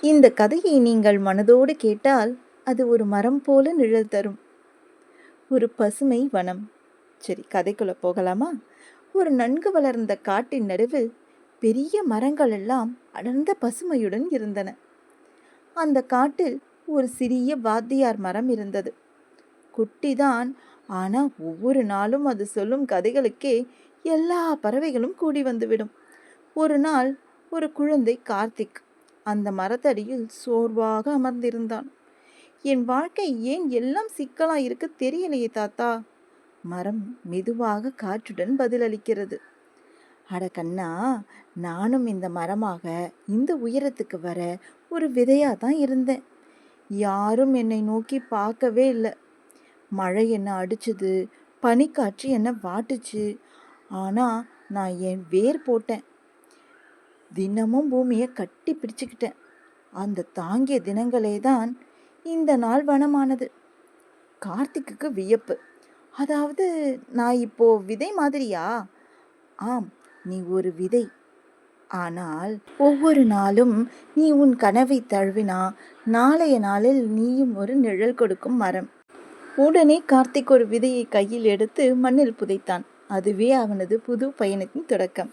இந்த கதையை நீங்கள் மனதோடு கேட்டால் அது ஒரு மரம் போல நிழல் தரும். ஒரு பசுமை வனம். சரி, கதைக்குள்ள போகலாமா? ஒரு நன்கு வளர்ந்த காட்டின் நடுவில் பெரிய மரங்கள் எல்லாம் அடர்ந்த பசுமையுடன் இருந்தன. அந்த காட்டில் ஒரு சிறிய வாத்தியார் மரம் இருந்தது. குட்டிதான், ஆனா ஒவ்வொரு நாளும் அது சொல்லும் கதைகளுக்கே எல்லா பறவைகளும் கூடி வந்துவிடும். ஒரு நாள் ஒரு குழந்தை கார்த்திக் அந்த மரத்தடியில் சோர்வாக அமர்ந்திருந்தான். என் வாழ்க்கை ஏன் எல்லாம் சிக்கலா இருக்கு தெரியலையே தாத்தா. மரம் மெதுவாக காற்றுடன் பதிலளிக்கிறது. அட கண்ணா, நானும் இந்த மரமாக இந்த உயரத்துக்கு வர ஒரு விதையா தான் இருந்தேன். யாரும் என்னை நோக்கி பார்க்கவே இல்லை. மழை என்ன அடிச்சுது, பனிக்காற்று என்ன வாட்டுச்சு. ஆனா நான் என் வேர் போட்டேன். தினமும் பூமியை கட்டி பிடிச்சுக்கிட்டேன். அந்த தாங்கிய தினங்களே தான் இந்த நாள் வனமானது. கார்த்திக்கு வியப்பு. அதாவது நான் இப்போ விதை மாதிரியா? ஆம், நீ ஒரு விதை. ஆனால் ஒவ்வொரு நாளும் நீ உன் கனவை தழுவினா நாளைய நாளில் நீயும் ஒரு நிழல் கொடுக்கும் மரம். உடனே கார்த்திக் ஒரு விதையை கையில் எடுத்து மண்ணில் புதைத்தான். அதுவே அவனது புது பயணத்தின் தொடக்கம்.